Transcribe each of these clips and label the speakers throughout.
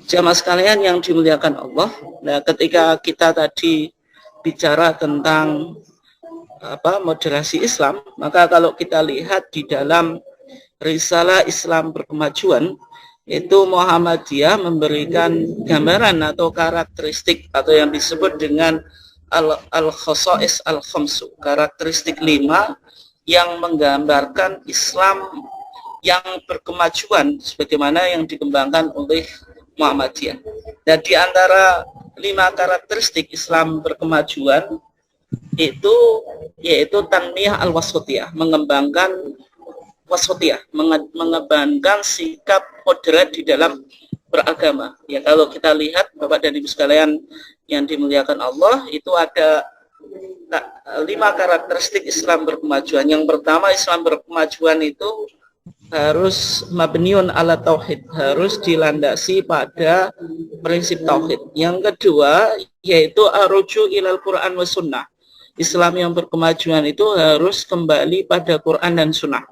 Speaker 1: Jamaah sekalian yang dimuliakan Allah, nah ketika kita tadi bicara tentang moderasi Islam, maka kalau kita lihat di dalam Risalah Islam Berkemajuan, itu Muhammadiyah memberikan gambaran atau karakteristik atau yang disebut dengan al-khosais al-khamsu, karakteristik 5 yang menggambarkan Islam yang berkemajuan sebagaimana yang dikembangkan oleh Muhammadiyah. Dan di antara 5 karakteristik Islam berkemajuan itu yaitu tanmiyah al-wasatiyah, mengembangkan wasatiyah, mengembangkan sikap moderat di dalam beragama. Ya, kalau kita lihat Bapak dan Ibu sekalian yang dimuliakan Allah, itu ada 5 karakteristik Islam berkemajuan. Yang pertama, Islam berkemajuan itu harus mabniun ala tauhid, harus dilandasi pada prinsip tauhid. Yang kedua yaitu aruju ilal Quran wa sunnah. Islam yang berkemajuan itu harus kembali pada Quran dan sunnah.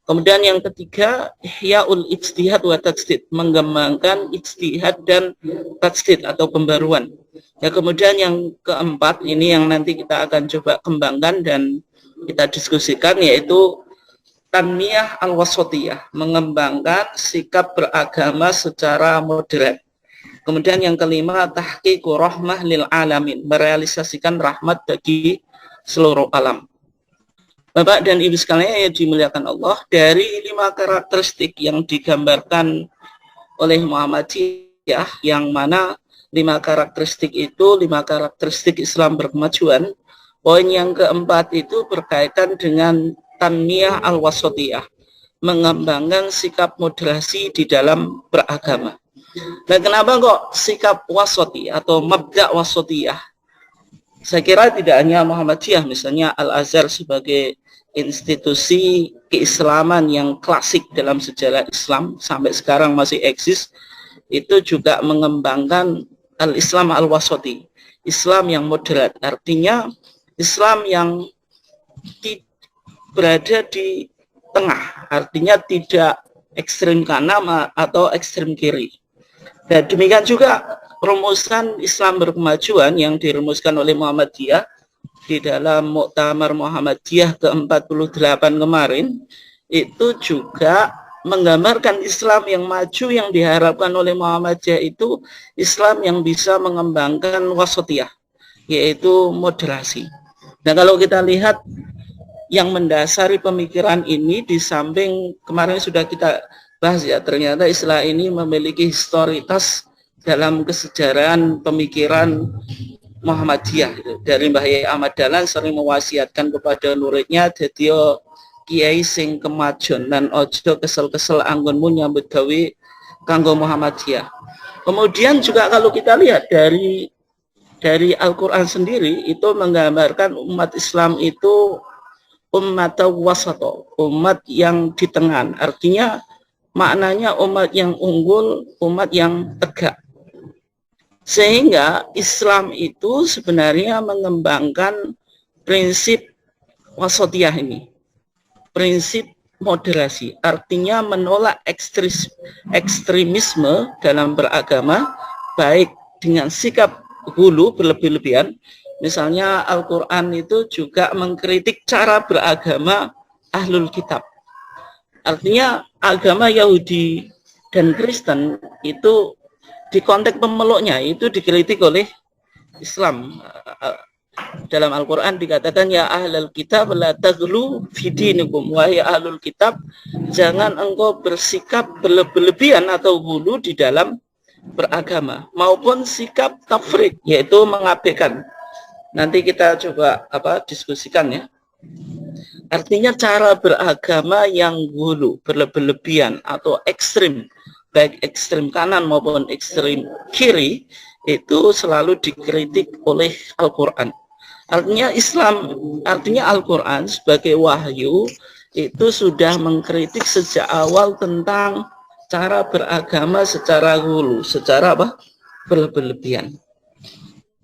Speaker 1: Kemudian yang ketiga, ihyaul ijtihad wa tajdid, mengembangkan ijtihad dan tajdid atau pembaruan. Ya, kemudian yang keempat, ini yang nanti kita akan coba kembangkan dan kita diskusikan, yaitu tanmiyah al-wasatiyah, mengembangkan sikap beragama secara moderat. Kemudian yang kelima, tahqiqu rahmah lil alamin, merealisasikan rahmat bagi seluruh alam. Bapak dan Ibu sekalian yang dimuliakan Allah, dari 5 karakteristik yang digambarkan oleh Muhammadiyah, yang mana 5 karakteristik itu 5 karakteristik Islam berkemajuan, poin yang keempat itu berkaitan dengan tanmiyah al-wasatiyah, mengembangkan sikap moderasi di dalam beragama. Nah, kenapa kok sikap wasati atau mabda' wasatiyah? Saya kira tidak hanya Muhammadiyah, misalnya Al-Azhar sebagai institusi keislaman yang klasik dalam sejarah Islam sampai sekarang masih eksis, itu juga mengembangkan al-Islam al-wasati, Islam yang moderat, artinya Islam yang berada di tengah, artinya tidak ekstrem kanan atau ekstrem kiri. Dan demikian juga rumusan Islam berkemajuan yang dirumuskan oleh Muhammadiyah di dalam Muktamar Muhammadiyah ke-48 kemarin, itu juga menggambarkan Islam yang maju yang diharapkan oleh Muhammadiyah itu Islam yang bisa mengembangkan wasatiyah, yaitu moderasi. Nah, kalau kita lihat yang mendasari pemikiran ini, di samping kemarin sudah kita bahas ya, ternyata istilah ini memiliki historitas dalam kesejarahan pemikiran Muhammadiyah. Dari Mbah Yai Ahmad Dahlan sering mewasiatkan kepada muridnya, "Dadiya kiai sing kemajon dan ojo kesel-kesel anggonmu nyambut gawe kanggo Muhammadiyah." Kemudian juga kalau kita lihat dari Al-Quran sendiri, itu menggambarkan umat Islam itu umat wasato, umat yang di tengah, artinya maknanya umat yang unggul, umat yang tegak. Sehingga Islam itu sebenarnya mengembangkan prinsip wasatiyah ini, prinsip moderasi, artinya menolak ekstremisme dalam beragama, baik dengan sikap hulu berlebih-lebihan. Misalnya Al-Quran itu juga mengkritik cara beragama ahlul kitab. Artinya agama Yahudi dan Kristen itu di konteks pemeluknya itu dikritik oleh Islam. Dalam Al-Quran dikatakan, ya ahlul kitab la taghlu fi dinikum, wahai ahlul kitab, jangan engkau bersikap berlebihan atau hulu di dalam beragama, maupun sikap tafrid, yaitu mengabaikan. Nanti kita coba diskusikan ya. Artinya cara beragama yang hulu, berlebihan atau ekstrim, baik ekstrim kanan maupun ekstrim kiri, itu selalu dikritik oleh Al-Quran. Artinya Al-Quran sebagai wahyu itu sudah mengkritik sejak awal tentang cara beragama secara hulu, secara berlebihan.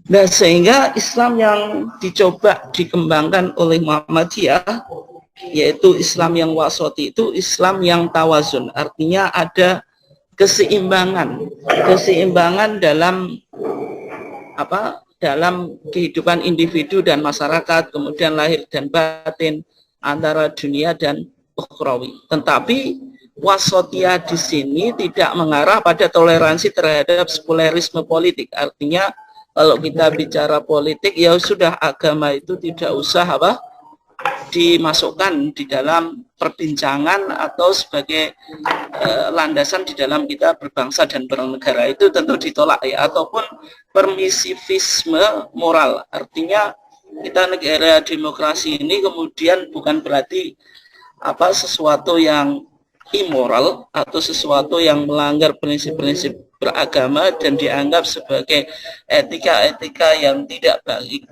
Speaker 1: Nah, sehingga Islam yang dicoba dikembangkan oleh Muhammadiyah, yaitu Islam yang wasati, itu Islam yang tawazun, artinya ada keseimbangan keseimbangan dalam dalam kehidupan individu dan masyarakat, kemudian lahir dan batin antara dunia dan ukhrawi. Tetapi wasotia di sini tidak mengarah pada toleransi terhadap sekulerisme politik. Artinya kalau kita bicara politik, ya sudah, agama itu tidak usah dimasukkan di dalam perbincangan atau sebagai landasan di dalam kita berbangsa dan bernegara. Itu tentu ditolak ya, ataupun permisivisme moral. Artinya kita negara demokrasi ini kemudian bukan berarti sesuatu yang immoral atau sesuatu yang melanggar prinsip-prinsip beragama dan dianggap sebagai etika-etika yang tidak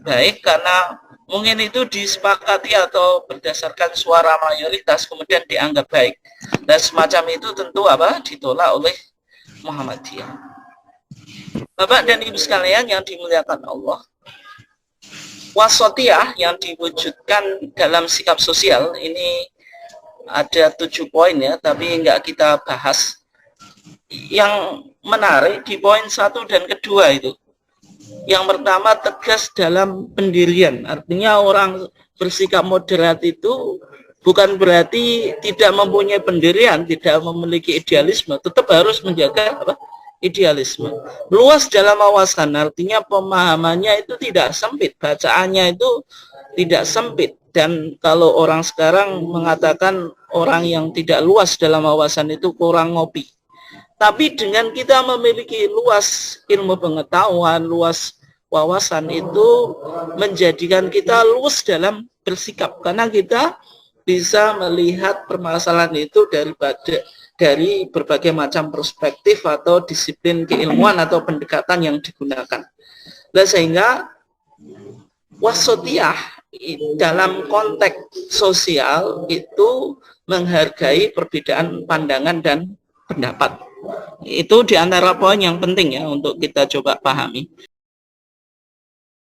Speaker 1: baik karena mungkin itu disepakati atau berdasarkan suara mayoritas kemudian dianggap baik. Dan semacam itu tentu ditolak oleh Muhammadiyah. Bapak dan Ibu sekalian yang dimuliakan Allah, wasatiyah yang diwujudkan dalam sikap sosial ini ada 7 poin ya, tapi enggak kita bahas. Yang menarik di poin 1 dan kedua itu. Yang pertama, tegas dalam pendirian. Artinya orang bersikap moderat itu bukan berarti tidak mempunyai pendirian, tidak memiliki idealisme, tetap harus menjaga idealisme. Luas dalam wawasan, artinya pemahamannya itu tidak sempit, bacaannya itu tidak sempit. Dan kalau orang sekarang mengatakan orang yang tidak luas dalam wawasan itu kurang ngopi. Tapi dengan kita memiliki luas ilmu pengetahuan, luas wawasan itu menjadikan kita luas dalam bersikap. Karena kita bisa melihat permasalahan itu dari berbagai macam perspektif atau disiplin keilmuan atau pendekatan yang digunakan. Nah, sehingga wasatiyah dalam konteks sosial itu menghargai perbedaan pandangan dan pendapat. Itu diantara poin yang penting ya untuk kita coba pahami.